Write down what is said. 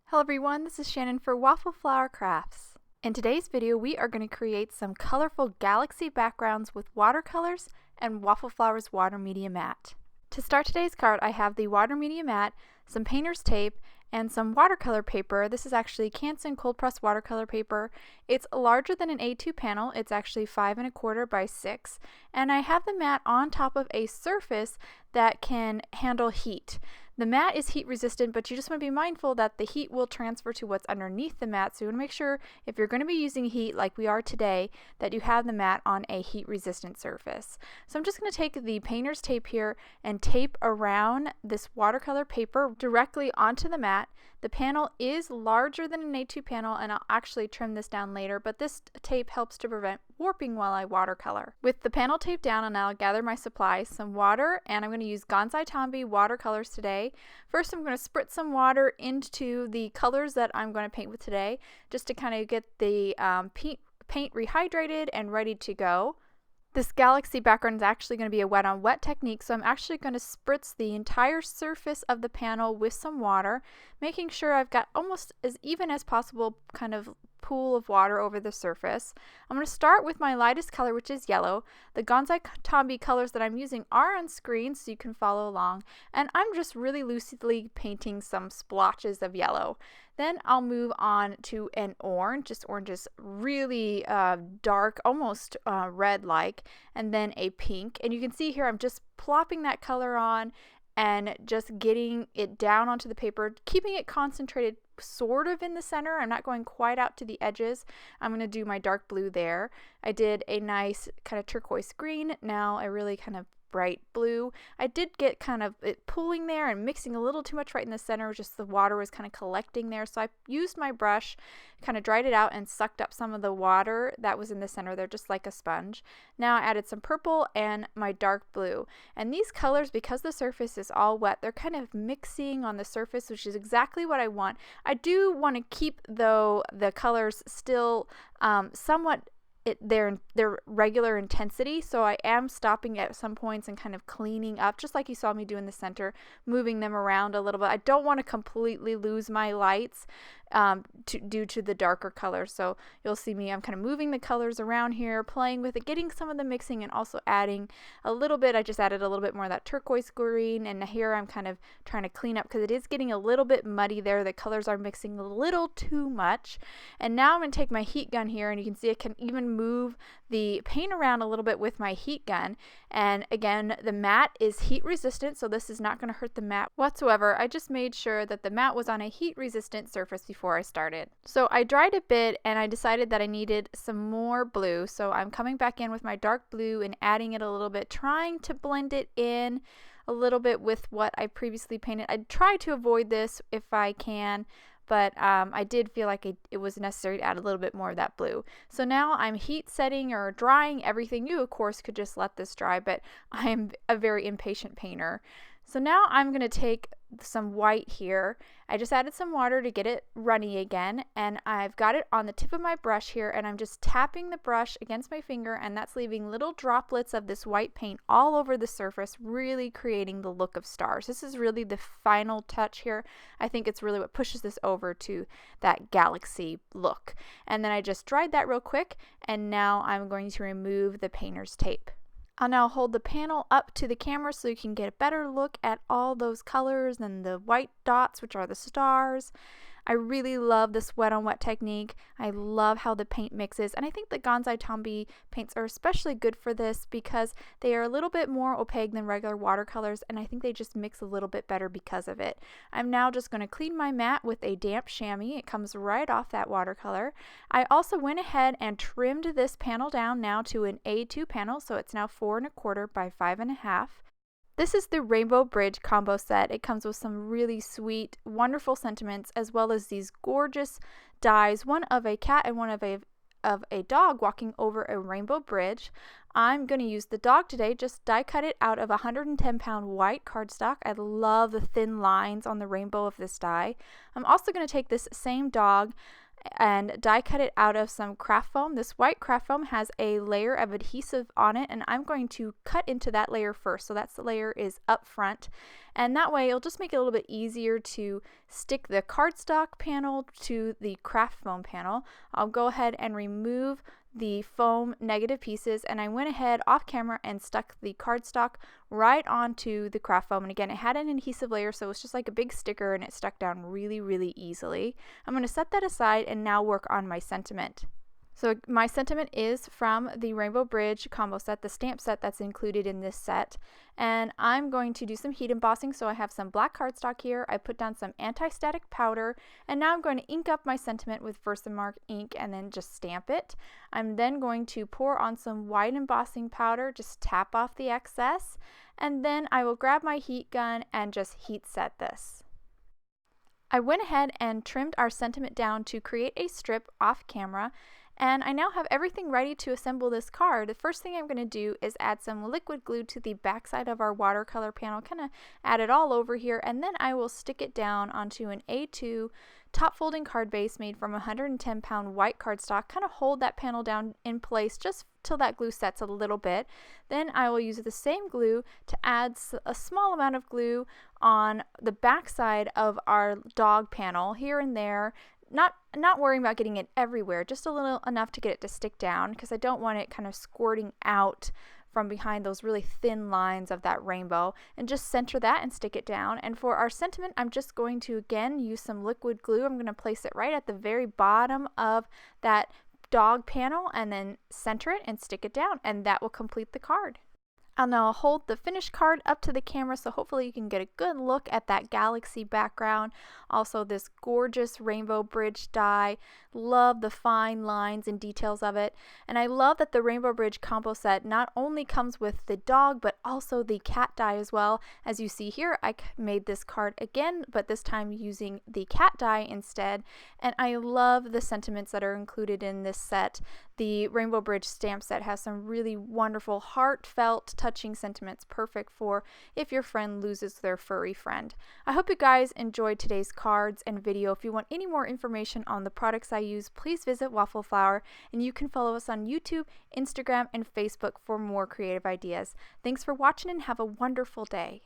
Hello everyone, this is Shannon for Waffle Flower Crafts. In today's video, we are going to create some colorful galaxy backgrounds with watercolors and Waffle Flower's water media mat. To start today's card, I have the water media mat, some painter's tape, and some watercolor paper. This is actually Channin cold pressed watercolor paper. It's larger than an A2 panel. It's actually 5 1/4 by 6, and I have the mat on top of a surface that can handle heat. The mat is heat resistant, but you just want to be mindful that the heat will transfer to what's underneath the mat, so you want to make sure if you're going to be using heat like we are today that you have the mat on a heat resistant surface. So I'm just going to take the painter's tape here and tape around this watercolor paper directly onto the mat. The panel is larger than an A2 panel, and I'll actually trim this down later, but this tape helps to prevent warping while I watercolor. With the panel taped down, I'll now gather my supplies, some water, and I'm going to use Untitled watercolors today. First, I'm going to spritz some water into the colors that I'm going to paint with today, just to kind of get the paint rehydrated and ready to go. This galaxy background is actually going to be a wet on wet technique, so I'm actually going to spritz the entire surface of the panel with some water, making sure I've got almost as even as possible kind of pool of water over the surface. I'm going to start with my lightest color, which is yellow. The Untitled colors that I'm using are on screen so you can follow along, and I'm just really loosely painting some splotches of yellow. Then I'll move on to an orange. This orange is really dark, almost red-like, and then a pink. And you can see here I'm just plopping that color on and just getting it down onto the paper, keeping it concentrated sort of in the center. I'm not going quite out to the edges. I'm going to do my dark blue there. I did a nice kind of turquoise green. Now a really kind of bright blue. I did get kind of it pooling there and mixing a little too much right in the center, just the water was kind of collecting there. So I used my brush, kind of dried it out and sucked up some of the water that was in the center there, just like a sponge. Now I added some purple and my dark blue. And these colors, because the surface is all wet, they're kind of mixing on the surface, which is exactly what I want. I do want to keep, though, the colors still somewhat their regular intensity, so I am stopping at some points and kind of cleaning up, just like you saw me do in the center, moving them around a little bit. I don't want to completely lose my lights due to the darker colors, so you'll see me, I'm kind of moving the colors around here, playing with it, getting some of the mixing, and also adding a little bit. I just added a little bit more of that turquoise green, and here I'm kind of trying to clean up because it is getting a little bit muddy there. The colors are mixing a little too much. And now I'm going to take my heat gun here, and you can see I can even move the paint around a little bit with my heat gun. And again, the mat is heat resistant, so this is not going to hurt the mat whatsoever. I just made sure that the mat was on a heat resistant surface before I started. So I dried a bit and I decided that I needed some more blue, so I'm coming back in with my dark blue and adding it a little bit, trying to blend it in a little bit with what I previously painted. I try to avoid this if I can, but I did feel like it was necessary to add a little bit more of that blue. So now I'm heat setting or drying everything. You, of course, could just let this dry, but I am a very impatient painter. So now I'm going to take some white here. I just added some water to get it runny again, and I've got it on the tip of my brush here, and I'm just tapping the brush against my finger, and that's leaving little droplets of this white paint all over the surface, really creating the look of stars. This is really the final touch here. I think it's really what pushes this over to that galaxy look. And then I just dried that real quick, and now I'm going to remove the painter's tape. I'll now hold the panel up to the camera so you can get a better look at all those colors and the white dots, which are the stars. I really love this wet on wet technique. I love how the paint mixes, and I think the Untitled paints are especially good for this because they are a little bit more opaque than regular watercolors, and I think they just mix a little bit better because of it. I'm now just going to clean my mat with a damp chamois. It comes right off that watercolor. I also went ahead and trimmed this panel down now to an A2 panel, so it's now 4 1/4 by 5 1/2. This is the Rainbow Bridge combo set. It comes with some really sweet, wonderful sentiments, as well as these gorgeous dies, one of a cat and one of a dog walking over a rainbow bridge. I'm going to use the dog today, just die cut it out of 110-pound white cardstock. I love the thin lines on the rainbow of this die. I'm also going to take this same dog and die cut it out of some craft foam. This white craft foam has a layer of adhesive on it, and I'm going to cut into that layer first. So that's the layer is up front, and that way it'll just make it a little bit easier to stick the cardstock panel to the craft foam panel. I'll go ahead and remove the foam negative pieces, and I went ahead off camera and stuck the cardstock right onto the craft foam. And again, it had an adhesive layer, so it's just like a big sticker, and it stuck down really easily. I'm going to set that aside and now work on my sentiment. So my sentiment is from the Rainbow Bridge combo set, the stamp set that's included in this set. And I'm going to do some heat embossing. So I have some black cardstock here. I put down some anti-static powder, and now I'm going to ink up my sentiment with Versamark ink and then just stamp it. I'm then going to pour on some white embossing powder, just tap off the excess, and then I will grab my heat gun and just heat set this. I went ahead and trimmed our sentiment down to create a strip off camera, and I now have everything ready to assemble this card. The first thing I'm going to do is add some liquid glue to the back side of our watercolor panel, kind of add it all over here, and then I will stick it down onto an A2 top folding card base made from 110-pound white cardstock, kind of hold that panel down in place just till that glue sets a little bit. Then I will use the same glue to add a small amount of glue on the back side of our dog panel here and there. Not worrying about getting it everywhere, just a little enough to get it to stick down, because I don't want it kind of squirting out from behind those really thin lines of that rainbow, and just center that and stick it down. And for our sentiment, I'm just going to again use some liquid glue. I'm going to place it right at the very bottom of that dog panel and then center it and stick it down, and that will complete the card. I'll now hold the finished card up to the camera so hopefully you can get a good look at that galaxy background. Also this gorgeous Rainbow Bridge die. Love the fine lines and details of it. And I love that the Rainbow Bridge combo set not only comes with the dog but also the cat die as well. As you see here, I made this card again, but this time using the cat die instead. And I love the sentiments that are included in this set. The Rainbow Bridge stamp set has some really wonderful, heartfelt, touching sentiments, perfect for if your friend loses their furry friend. I hope you guys enjoyed today's cards and video. If you want any more information on the products I use, please visit Waffle Flower, and you can follow us on YouTube, Instagram, and Facebook for more creative ideas. Thanks for watching and have a wonderful day.